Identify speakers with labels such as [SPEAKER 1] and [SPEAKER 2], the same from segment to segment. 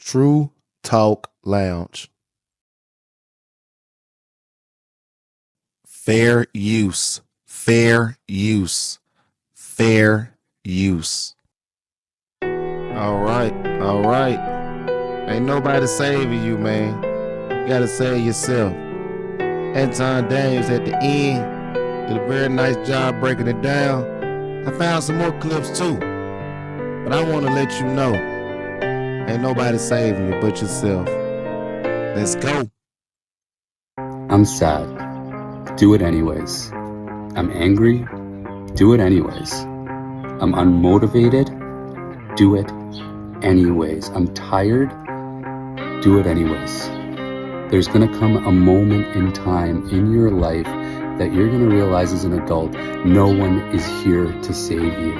[SPEAKER 1] True Talk Lounge. Fair use. Fair use. Fair use. All right. All right. Ain't nobody saving you, man. You gotta save yourself. Anton Daniels at the end did a very nice job breaking it down. I found some more clips too, but I want to let you know, ain't nobody saving you but yourself. Let's go.
[SPEAKER 2] I'm sad. Do it anyways. I'm angry. Do it anyways. I'm unmotivated. Do it anyways. I'm tired. Do it anyways. There's going to come a moment in time in your life that you're going to realize as an adult, no one is here to save you.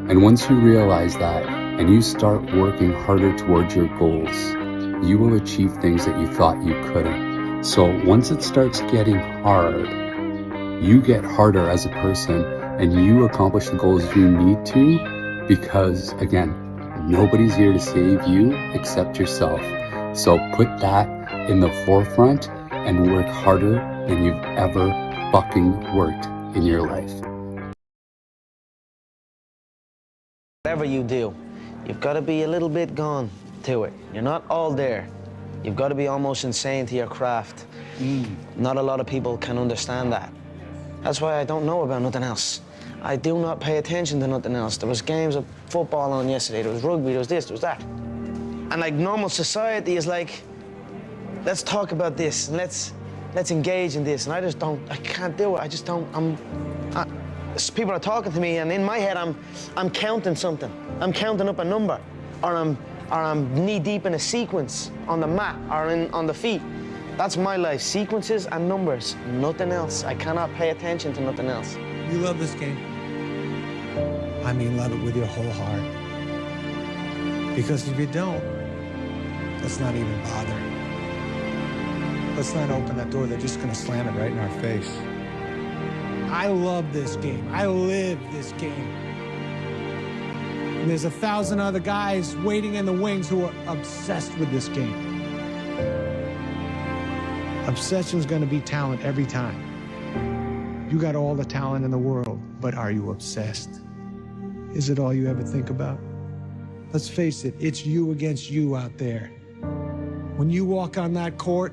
[SPEAKER 2] And once you realize that and you start working harder towards your goals, you will achieve things that you thought you couldn't. So once it starts getting hard, you get harder as a person and you accomplish the goals you need to, because again, nobody's here to save you except yourself. So put that in the forefront and work harder than you've ever fucking worked in your life.
[SPEAKER 3] Whatever you do, you've got to be a little bit gone to it. You're not all there. You've got to be almost insane to your craft. Not a lot of people can understand that. That's why I don't know about nothing else. I do not pay attention to nothing else. There was games of football on yesterday, there was rugby, there was this, there was that. And like normal society is like, let's talk about this, and let's engage in this. And I can't do it. I just don't, people are talking to me and in my head I'm counting something. I'm counting up a number, or I'm knee deep in a sequence on the mat or on the feet. That's my life, sequences and numbers, nothing else. I cannot pay attention to nothing else.
[SPEAKER 4] You love this game. I mean, love it with your whole heart. Because if you don't, let's not even bother. Let's not open that door. They're just gonna slam it right in our face. I love this game. I live this game. And there's 1,000 other guys waiting in the wings who are obsessed with this game. Obsession's gonna be talent every time. You got all the talent in the world, but are you obsessed? Is it all you ever think about? Let's face it, it's you against you out there. When you walk on that court,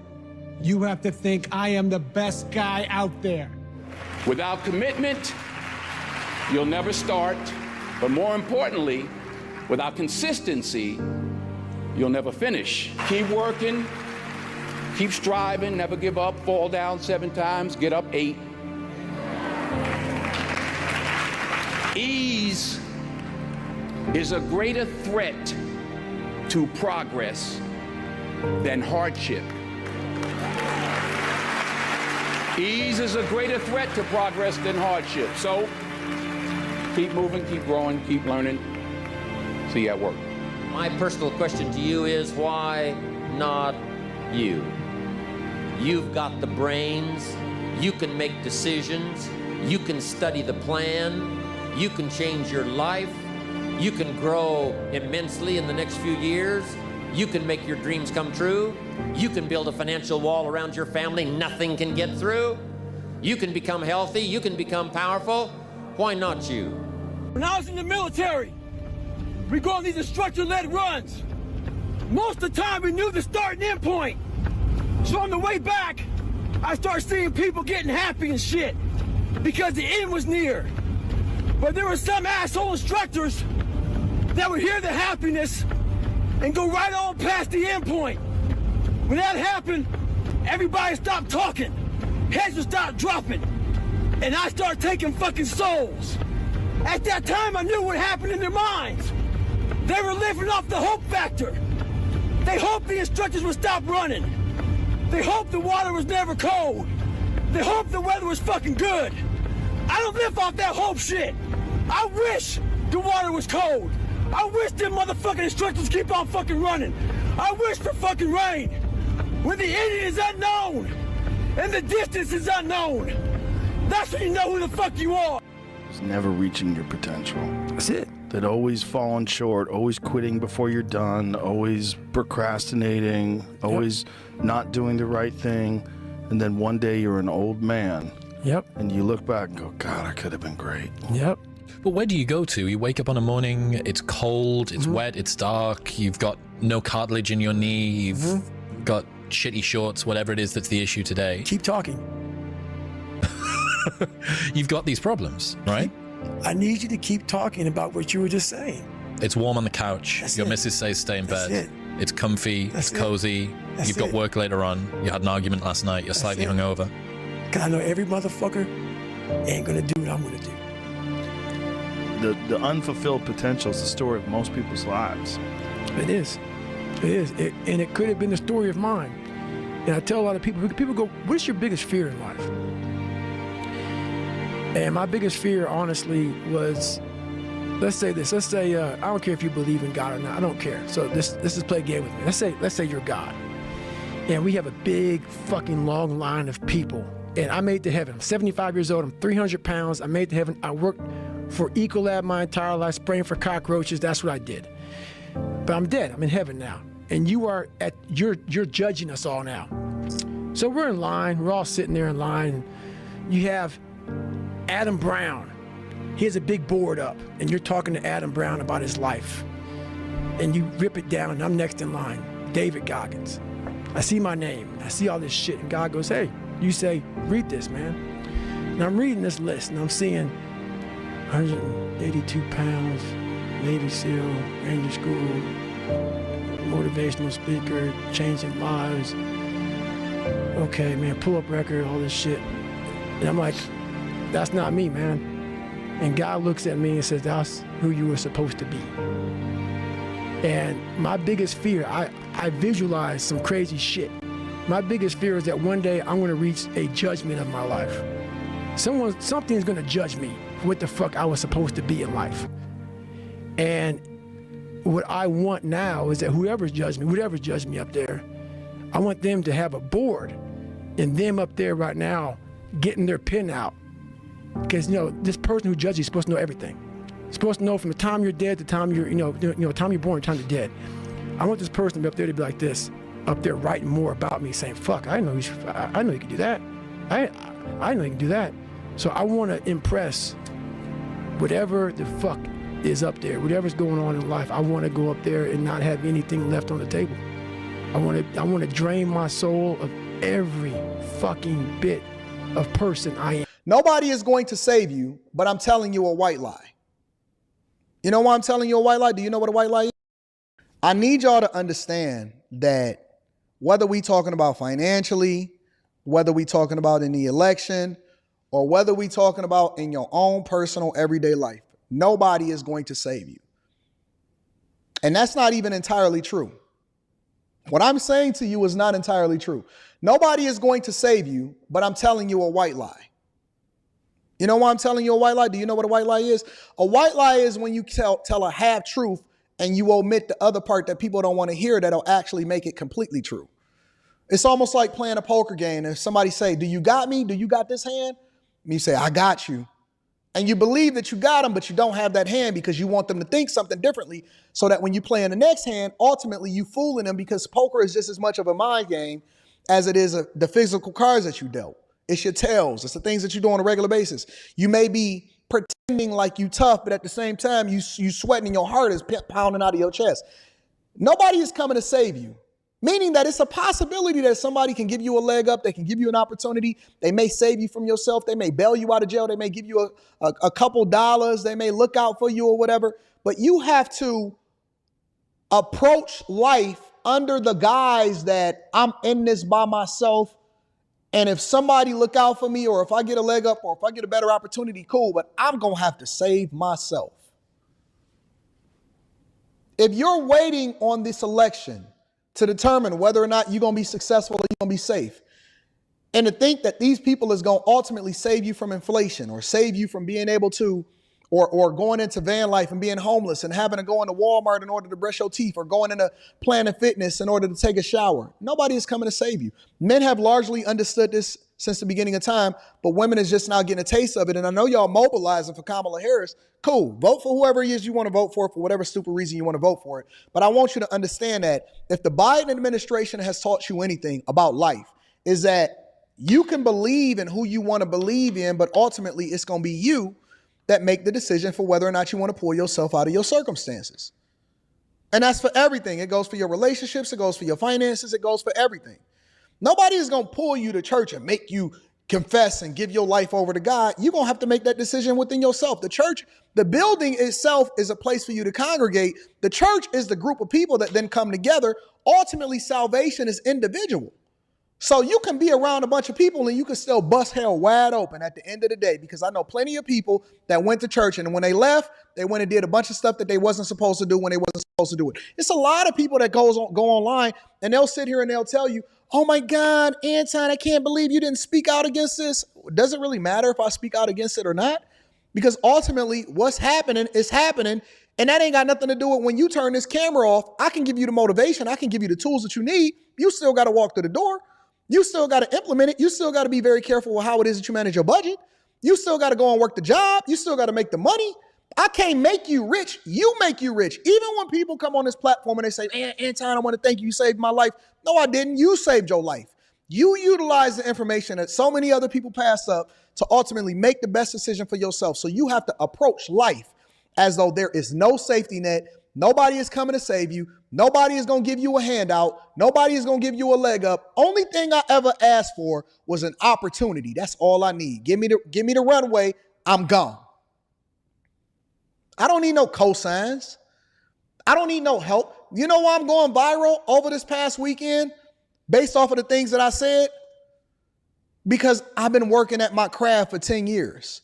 [SPEAKER 4] you have to think, I am the best guy out there.
[SPEAKER 5] Without commitment, you'll never start. But more importantly, without consistency, you'll never finish. Keep working, keep striving, never give up, fall down 7 times, get up 8. Ease is a greater threat to progress than hardship. Ease is a greater threat to progress than hardship. So keep moving, keep growing, keep learning. See you at work.
[SPEAKER 6] My personal question to you is, why not you? You've got the brains, you can make decisions, you can study the plan, you can change your life, you can grow immensely in the next few years, you can make your dreams come true, you can build a financial wall around your family nothing can get through, you can become healthy, you can become powerful. Why not you?
[SPEAKER 7] When I was in the military, we go on these instructor-led runs. Most of the time we knew the start and end point. So on the way back, I started seeing people getting happy and shit because the end was near. But there were some asshole instructors that would hear the happiness and go right on past the end point. When that happened, everybody stopped talking. Heads would start dropping. And I started taking fucking souls. At that time, I knew what happened in their minds. They were living off the hope factor. They hoped the instructors would stop running. They hoped the water was never cold. They hoped the weather was fucking good. I don't live off that hope shit. I wish the water was cold. I wish them motherfucking instructors keep on fucking running. I wish for fucking rain. When the ending is unknown and the distance is unknown, that's when you know who the fuck you are.
[SPEAKER 8] It's never reaching your potential.
[SPEAKER 9] That's it.
[SPEAKER 8] that always falling short, always quitting before you're done, always procrastinating, always not doing the right thing. And then one day you're an old man.
[SPEAKER 9] Yep.
[SPEAKER 8] And you look back and go, God, I could have been great.
[SPEAKER 9] Yep.
[SPEAKER 10] But where do you go to? You wake up on a morning, it's cold, it's wet, it's dark, you've got no cartilage in your knee, you've got shitty shorts, whatever it is that's the issue today.
[SPEAKER 9] Keep talking.
[SPEAKER 10] You've got these problems, right?
[SPEAKER 9] I need you to keep talking about what you were just saying.
[SPEAKER 10] It's warm on the couch.
[SPEAKER 9] That's
[SPEAKER 10] Your
[SPEAKER 9] it.
[SPEAKER 10] missus says stay in
[SPEAKER 9] That's
[SPEAKER 10] bed.
[SPEAKER 9] it.
[SPEAKER 10] It's comfy.
[SPEAKER 9] That's
[SPEAKER 10] it's cozy.
[SPEAKER 9] That's
[SPEAKER 10] You've got
[SPEAKER 9] it.
[SPEAKER 10] work later on. You had an argument last night. You're slightly
[SPEAKER 9] it.
[SPEAKER 10] hungover.
[SPEAKER 9] Because I know every motherfucker ain't going to do what I'm going to do.
[SPEAKER 8] The unfulfilled potential is the story of most people's lives.
[SPEAKER 9] It is. It is. And it could have been the story of mine. And I tell a lot of people go, what's your biggest fear in life? And my biggest fear, honestly, was, let's say this. Let's say, I don't care if you believe in God or not. I don't care. So this is play a game with me. Let's say you're God. And we have a big fucking long line of people. And I made it to heaven. I'm 75 years old. I'm 300 pounds. I made it to heaven. I worked for Ecolab my entire life, spraying for cockroaches. That's what I did. But I'm dead. I'm in heaven now. And you're judging us all now. So we're in line. We're all sitting there in line. You have Adam Brown. He has a big board up, and you're talking to Adam Brown about his life. And you rip it down, and I'm next in line, David Goggins. I see my name. I see all this shit, and God goes, hey, you say, read this, man. And I'm reading this list, and I'm seeing 182 pounds, Navy SEAL, Ranger School, motivational speaker, changing lives. Okay, man, pull-up record, all this shit. And I'm like, that's not me, man. And God looks at me and says, that's who you were supposed to be. And my biggest fear, I visualize some crazy shit. My biggest fear is that one day I'm gonna reach a judgment of my life. Something's gonna judge me for what the fuck I was supposed to be in life. And what I want now is that whoever's judged me up there, I want them to have a board and them up there right now getting their pen out. Because, this person who judges you is supposed to know everything. You're supposed to know from the time you're dead to the time you're, time you're born, time you're dead. I want this person to be up there to be like this, up there writing more about me, saying, fuck, I know you can do that. I know you can do that. So I want to impress whatever the fuck is up there, whatever's going on in life. I want to go up there and not have anything left on the table. I want to drain my soul of every fucking bit of person I am.
[SPEAKER 11] Nobody is going to save you, but I'm telling you a white lie. You know why I'm telling you a white lie? Do you know what a white lie is? I need y'all to understand that whether we talking about financially, whether we talking about in the election, or whether we talking about in your own personal everyday life, nobody is going to save you. And that's not even entirely true. What I'm saying to you is not entirely true. Nobody is going to save you, but I'm telling you a white lie. You know why I'm telling you a white lie? Do you know what a white lie is? A white lie is when you tell a half truth and you omit the other part that people don't want to hear that'll actually make it completely true. It's almost like playing a poker game. If somebody say, do you got me? Do you got this hand? And you say, I got you. And you believe that you got them, but you don't have that hand because you want them to think something differently so that when you play in the next hand, ultimately you fooling them because poker is just as much of a mind game as it is the physical cards that you dealt. It's your tells. It's the things that you do on a regular basis. You may be pretending like you tough, but at the same time, you sweating and your heart is pounding out of your chest. Nobody is coming to save you, meaning that it's a possibility that somebody can give you a leg up. They can give you an opportunity. They may save you from yourself. They may bail you out of jail. They may give you a couple dollars. They may look out for you or whatever. But you have to approach life under the guise that I'm in this by myself. And if somebody look out for me, or if I get a leg up, or if I get a better opportunity, cool, but I'm going to have to save myself. If you're waiting on this election to determine whether or not you're going to be successful or you're going to be safe, and to think that these people is going to ultimately save you from inflation or save you from being able to, or going into van life and being homeless and having to go into Walmart in order to brush your teeth, or going into Planet Fitness in order to take a shower. Nobody is coming to save you. Men have largely understood this since the beginning of time, but women is just now getting a taste of it. And I know y'all mobilizing for Kamala Harris. Cool. Vote for whoever it is you want to vote for whatever stupid reason you want to vote for it. But I want you to understand that if the Biden administration has taught you anything about life, is that you can believe in who you want to believe in, but ultimately it's going to be you that make the decision for whether or not you want to pull yourself out of your circumstances. And that's for everything. It goes for your relationships. It goes for your finances. It goes for everything. Nobody is going to pull you to church and make you confess and give your life over to God. You're going to have to make that decision within yourself. The church, the building itself is a place for you to congregate. The church is the group of people that then come together. Ultimately, salvation is individual. So you can be around a bunch of people and you can still bust hell wide open at the end of the day, because I know plenty of people that went to church and when they left, they went and did a bunch of stuff that they wasn't supposed to do when they wasn't supposed to do it. It's a lot of people that go online and they'll sit here and they'll tell you, oh my God, Anton, I can't believe you didn't speak out against this. Does it really matter if I speak out against it or not? Because ultimately what's happening is happening, and that ain't got nothing to do with when you turn this camera off. I can give you the motivation. I can give you the tools that you need. You still got to walk through the door. You still got to implement it. You still got to be very careful with how it is that you manage your budget. You still got to go and work the job. You still got to make the money. I can't make you rich. You make you rich. Even when people come on this platform and they say, Anton, I want to thank you. You saved my life. No, I didn't. You saved your life. You utilize the information that so many other people pass up to ultimately make the best decision for yourself. So you have to approach life as though there is no safety net. Nobody is coming to save you. Nobody is going to give you a handout. Nobody is going to give you a leg up. Only thing I ever asked for was an opportunity. That's all I need. Give me the runway. I'm gone. I don't need no cosigns. I don't need no help. You know why I'm going viral over this past weekend based off of the things that I said? Because I've been working at my craft for 10 years.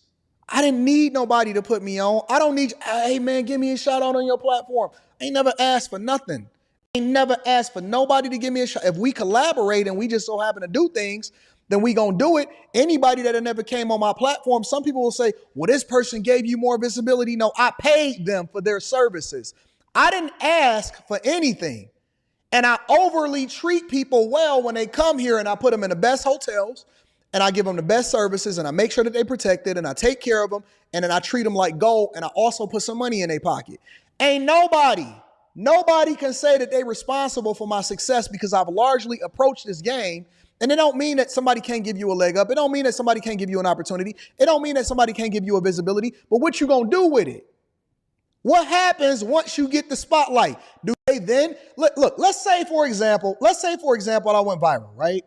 [SPEAKER 11] I didn't need nobody to put me on. I don't need, hey man, give me a shout out on your platform. I ain't never asked for nothing. I ain't never asked for nobody to give me a shout. If we collaborate and we just so happen to do things, then we gonna do it. Anybody that never came on my platform, some people will say, well, this person gave you more visibility. No, I paid them for their services. I didn't ask for anything. And I overly treat people well when they come here, and I put them in the best hotels and I give them the best services and I make sure that they protected and I take care of them and then I treat them like gold and I also put some money in their pocket. Ain't nobody can say that they're responsible for my success because I've largely approached this game. And it don't mean that somebody can't give you a leg up. It don't mean that somebody can't give you an opportunity. It don't mean that somebody can't give you a visibility. But what you gonna do with it? What happens once you get the spotlight? Do they then look? Let's say for example, I went viral, right?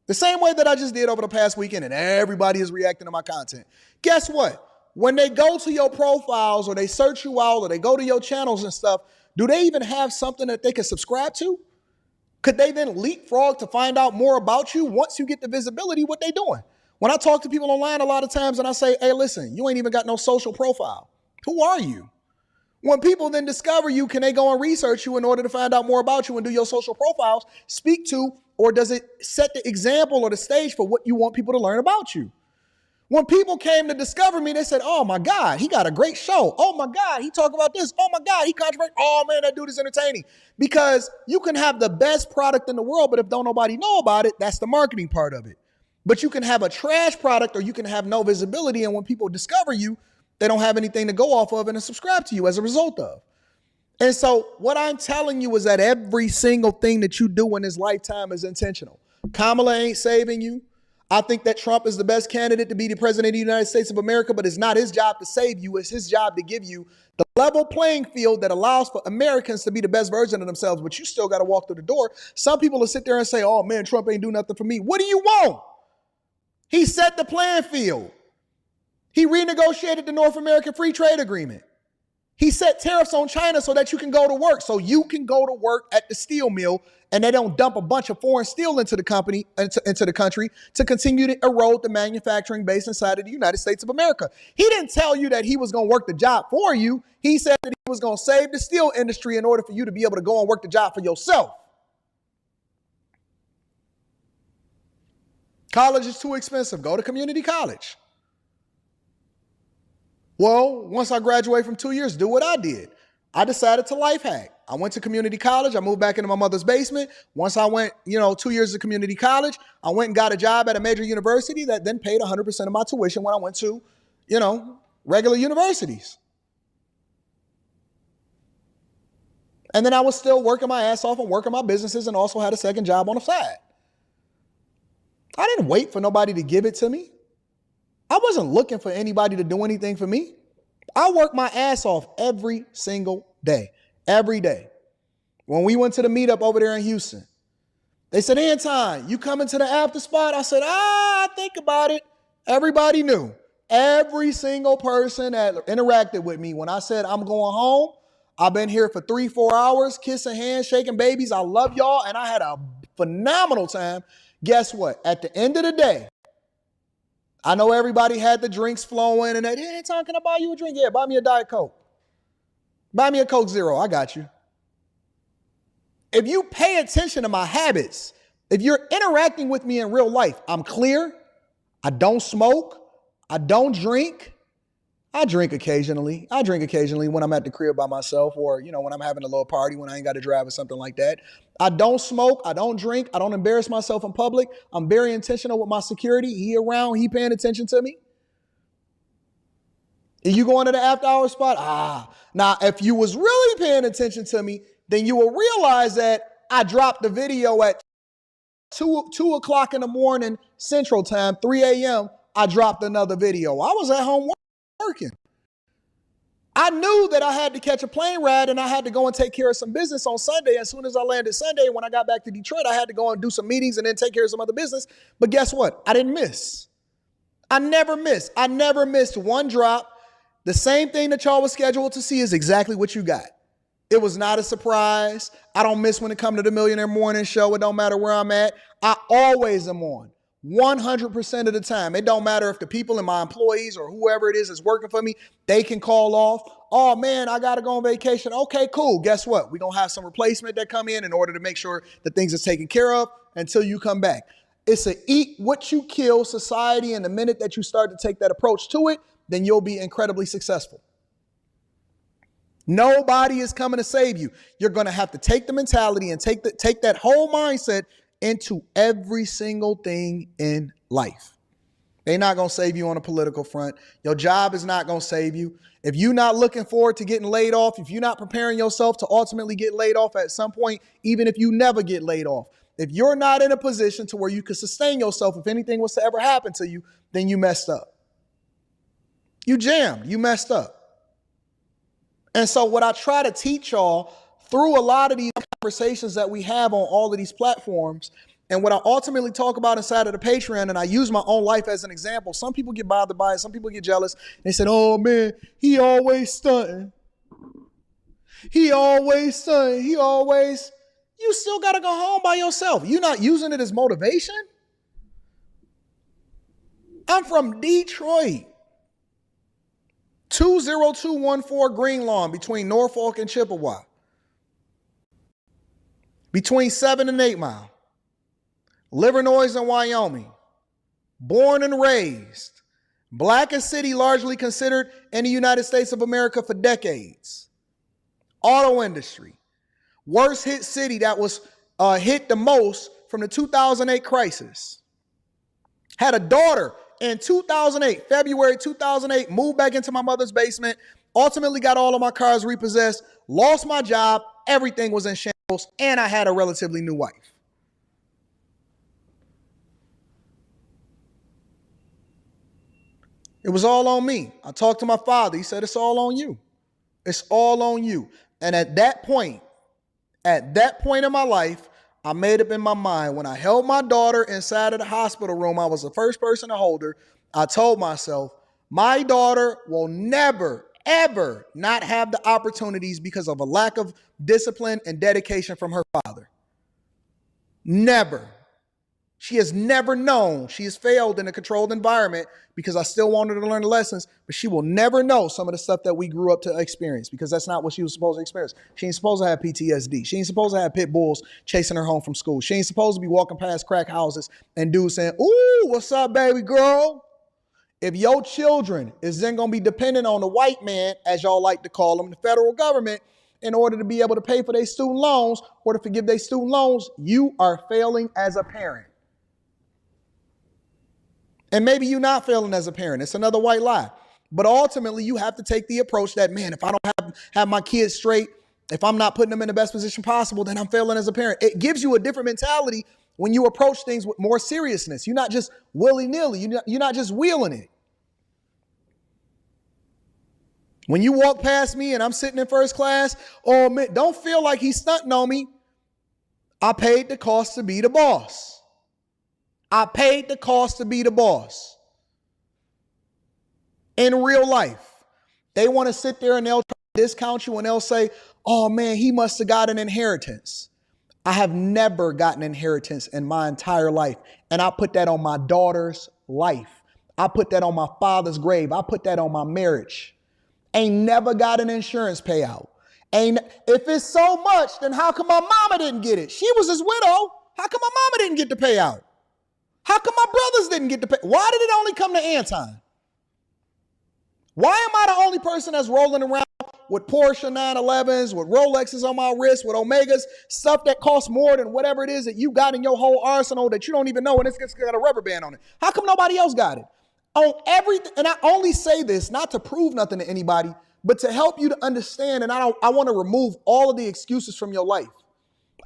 [SPEAKER 11] The same way that I just did over the past weekend, and everybody is reacting to my content. Guess what? When they go to your profiles or they search you out or they go to your channels and stuff, do they even have something that they can subscribe to? Could they then leapfrog to find out more about you once you get the visibility? What they doing? When I talk to people online a lot of times and I say, hey, listen, you ain't even got no social profile. Who are you? When people then discover you, can they go and research you in order to find out more about you and do your social profiles, speak to, or does it set the example or the stage for what you want people to learn about you? When people came to discover me, they said, oh my God, he got a great show. Oh my God, he talk about this. Oh my God, he controversial. Oh man, that dude is entertaining. Because you can have the best product in the world, but if don't nobody know about it, that's the marketing part of it. But you can have a trash product or you can have no visibility. And when people discover you, they don't have anything to go off of and to subscribe to you as a result of. And so what I'm telling you is that every single thing that you do in this lifetime is intentional. Kamala ain't saving you. I think that Trump is the best candidate to be the president of the United States of America, but it's not his job to save you. It's his job to give you the level playing field that allows for Americans to be the best version of themselves, but you still got to walk through the door. Some people will sit there and say, oh man, Trump ain't do nothing for me. What do you want? He set the playing field. He renegotiated the North American Free Trade Agreement. He set tariffs on China so that you can go to work. So you can go to work at the steel mill and they don't dump a bunch of foreign steel into the country to continue to erode the manufacturing base inside of the United States of America. He didn't tell you that he was going to work the job for you. He said that he was going to save the steel industry in order for you to be able to go and work the job for yourself. College is too expensive. Go to community college. Well, once I graduate from 2 years, do what I did. I decided to life hack. I went to community college. I moved back into my mother's basement. Once I went, 2 years of community college, I went and got a job at a major university that then paid 100% of my tuition when I went to, regular universities. And then I was still working my ass off and working my businesses and also had a second job on the side. I didn't wait for nobody to give it to me. I wasn't looking for anybody to do anything for me. I worked my ass off every single day, every day. When we went to the meetup over there in Houston, they said, Anton, you coming to the after spot? I said, I think about it. Everybody knew. Every single person that interacted with me when I said I'm going home, I've been here for 3-4 hours, kissing hands, shaking babies. I love y'all. And I had a phenomenal time. Guess what? At the end of the day, I know everybody had the drinks flowing and hey, Anton, can I buy you a drink? Yeah, buy me a Diet Coke. Buy me a Coke Zero. I got you. If you pay attention to my habits, if you're interacting with me in real life, I'm clear. I don't smoke. I don't drink. I drink occasionally. I drink occasionally when I'm at the crib by myself or, when I'm having a little party when I ain't got to drive or something like that. I don't smoke. I don't drink. I don't embarrass myself in public. I'm very intentional with my security. He around. He paying attention to me. If you going to the after hour spot? Now, if you was really paying attention to me, then you will realize that I dropped the video at 2 o'clock in the morning Central Time, 3 a.m. I dropped another video. I was at home working. I knew that I had to catch a plane ride and I had to go and take care of some business on Sunday. As soon as I landed Sunday, when I got back to Detroit, I had to go and do some meetings and then take care of some other business. But guess what? I didn't miss. I never missed. I never missed one drop. The same thing that y'all was scheduled to see is exactly what you got. It was not a surprise. I don't miss when it comes to the Millionaire Morning Show. It don't matter where I'm at. I always am on. 100% of the time. It don't matter if the people and my employees or whoever it is working for me, they can call off. Oh man, I got to go on vacation. Okay, cool. Guess what? We're going to have some replacement that come in order to make sure that things are taken care of until you come back. It's a eat what you kill society. And the minute that you start to take that approach to it, then you'll be incredibly successful. Nobody is coming to save you. You're going to have to take the mentality and take that whole mindset into every single thing in life. They're not going to save you on a political front. Your job is not going to save you. If you're not looking forward to getting laid off, if you're not preparing yourself to ultimately get laid off at some point, even if you never get laid off, if you're not in a position to where you can sustain yourself, if anything was to ever happen to you, then you messed up. You jammed. You messed up. And so what I try to teach y'all through a lot of these conversations that we have on all of these platforms, and what I ultimately talk about inside of the Patreon, and I use my own life as an example. Some people get bothered by it. Some people get jealous. They said, oh man, he always stunting. He always stunting. You still got to go home by yourself. You're not using it as motivation. I'm from Detroit. 20214 Green Lawn between Norfolk and Chippewa. Between 7 and 8 Mile. Livernois and Wyoming. Born and raised. Blackest city largely considered in the United States of America for decades. Auto industry. Worst hit city that was hit the most from the 2008 crisis. Had a daughter in 2008, February 2008, moved back into my mother's basement, ultimately got all of my cars repossessed, lost my job, everything was in shambles, and I had a relatively new wife. It was all on me. I talked to my father. He said, it's all on you. It's all on you. And at that point in my life, I made up in my mind, when I held my daughter inside of the hospital room, I was the first person to hold her. I told myself, my daughter will never, ever not have the opportunities because of a lack of discipline and dedication from her father. Never. She has never known. She has failed in a controlled environment because I still want her to learn the lessons, but she will never know some of the stuff that we grew up to experience because that's not what she was supposed to experience. She ain't supposed to have PTSD. She ain't supposed to have pit bulls chasing her home from school. She ain't supposed to be walking past crack houses and dudes saying, ooh, what's up, baby girl? If your children is then going to be dependent on the white man, as y'all like to call them, the federal government, in order to be able to pay for their student loans or to forgive their student loans, you are failing as a parent. And maybe you're not failing as a parent. It's another white lie. But ultimately, you have to take the approach that, man, if I don't have my kids straight, if I'm not putting them in the best position possible, then I'm failing as a parent. It gives you a different mentality when you approach things with more seriousness. You're not just willy-nilly. You're not just wheeling it. When you walk past me and I'm sitting in first class, oh man, don't feel like he's stunting on me. I paid the cost to be the boss. I paid the cost to be the boss. In real life, they want to sit there and they'll try to discount you and they'll say, oh man, he must have got an inheritance. I have never gotten inheritance in my entire life. And I put that on my daughter's life. I put that on my father's grave. I put that on my marriage. Ain't never got an insurance payout. If it's so much, then how come my mama didn't get it? She was his widow. How come my mama didn't get the payout? How come my brothers didn't get the pay? Why did it only come to Anton? Why am I the only person that's rolling around with Porsche 911s, with Rolexes on my wrist, with Omegas, stuff that costs more than whatever it is that you got in your whole arsenal that you don't even know, and it's got a rubber band on it? How come nobody else got it? On everything, and I only say this not to prove nothing to anybody, but to help you to understand, and I want to remove all of the excuses from your life.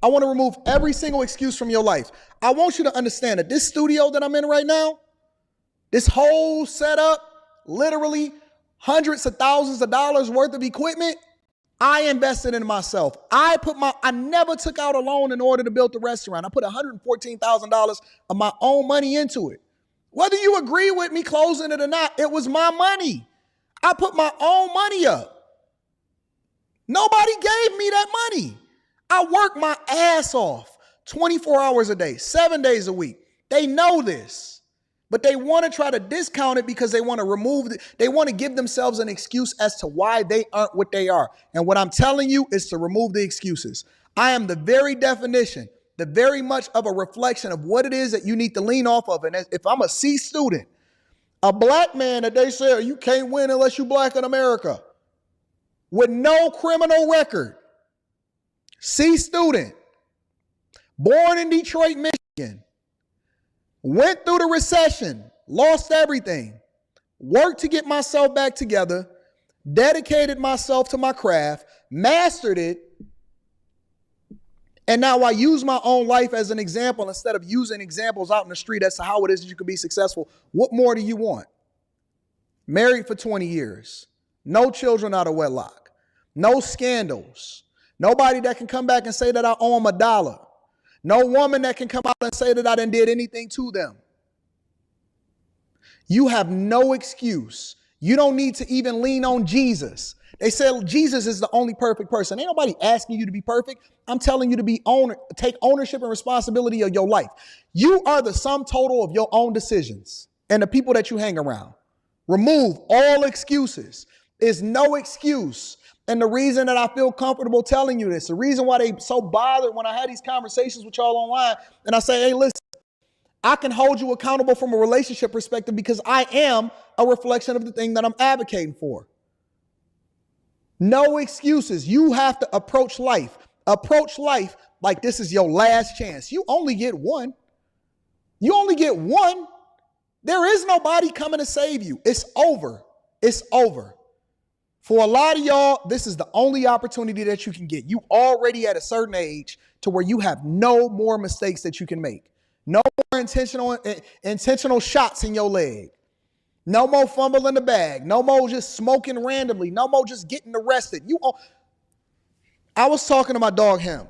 [SPEAKER 11] I want to remove every single excuse from your life. I want you to understand that this studio that I'm in right now, this whole setup, literally hundreds of thousands of dollars worth of equipment, I invested in myself. I never took out a loan in order to build the restaurant. I put $114,000 of my own money into it. Whether you agree with me closing it or not, it was my money. I put my own money up. Nobody gave me that money. I work my ass off 24 hours a day, 7 days a week. They know this, but they want to try to discount it because they want to they want to give themselves an excuse as to why they aren't what they are. And what I'm telling you is to remove the excuses. I am the very definition, the very much of a reflection of what it is that you need to lean off of. And if I'm a C student, a black man that they say you can't win unless you black in America, with no criminal record, C student, born in Detroit, Michigan, went through the recession, lost everything, worked to get myself back together, dedicated myself to my craft, mastered it, and now I use my own life as an example instead of using examples out in the street as to how it is that you can be successful. What more do you want? Married for 20 years, no children out of wedlock, no scandals, nobody that can come back and say that I owe them $1. No woman that can come out and say that I didn't did anything to them. You have no excuse. You don't need to even lean on Jesus. They said Jesus is the only perfect person. Ain't nobody asking you to be perfect. I'm telling you to take ownership and responsibility of your life. You are the sum total of your own decisions and the people that you hang around. Remove all excuses. There's no excuse. And the reason that I feel comfortable telling you this, the reason why they so bothered when I had these conversations with y'all online, and I say, hey, listen, I can hold you accountable from a relationship perspective because I am a reflection of the thing that I'm advocating for. No excuses. You have to approach life. Approach life like this is your last chance. You only get one. You only get one. There is nobody coming to save you. It's over. It's over. For a lot of y'all, this is the only opportunity that you can get. You already at a certain age to where you have no more mistakes that you can make. No more intentional shots in your leg. No more fumbling the bag. No more just smoking randomly. No more just getting arrested. I was talking to my dog, Hemp.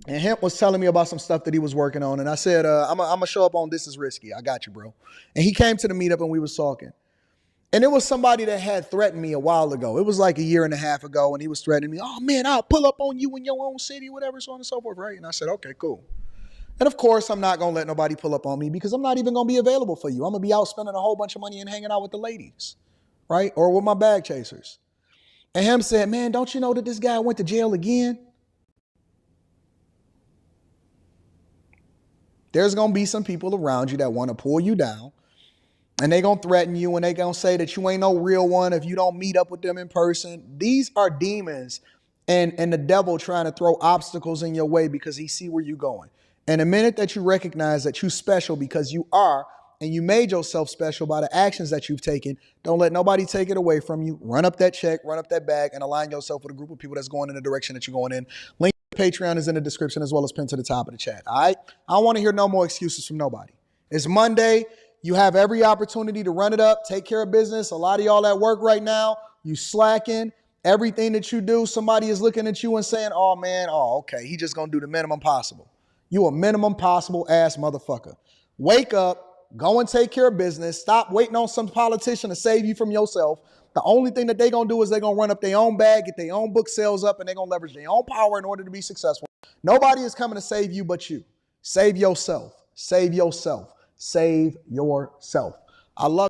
[SPEAKER 11] And Hemp was telling me about some stuff that he was working on. And I said, I'm going to show up on This Is Risky. I got you, bro. And he came to the meetup and we was talking. And it was somebody that had threatened me a while ago. It was like a year and a half ago. And he was threatening me. Oh, man, I'll pull up on you in your own city, whatever, so on and so forth, right? And I said, okay, cool. And of course, I'm not going to let nobody pull up on me because I'm not even going to be available for you. I'm going to be out spending a whole bunch of money and hanging out with the ladies, right? Or with my bag chasers. And him said, man, don't you know that this guy went to jail again? There's going to be some people around you that want to pull you down. And they're going to threaten you and they're going to say that you ain't no real one if you don't meet up with them in person. These are demons and the devil trying to throw obstacles in your way because he see where you're going. And the minute that you recognize that you're special because you are, and you made yourself special by the actions that you've taken, don't let nobody take it away from you. Run up that check, run up that bag, and align yourself with a group of people that's going in the direction that you're going in. Link to Patreon is in the description as well as pinned to the top of the chat. All right? I don't want to hear no more excuses from nobody. It's Monday. You have every opportunity to run it up, take care of business. A lot of y'all at work right now, you slacking. Everything that you do, somebody is looking at you and saying, oh man, oh, okay, he just gonna do the minimum possible. You a minimum possible ass motherfucker. Wake up, go and take care of business. Stop waiting on some politician to save you from yourself. The only thing that they gonna do is they gonna run up their own bag, get their own book sales up, and they gonna leverage their own power in order to be successful. Nobody is coming to save you but you. Save yourself. Save yourself. Save yourself. I love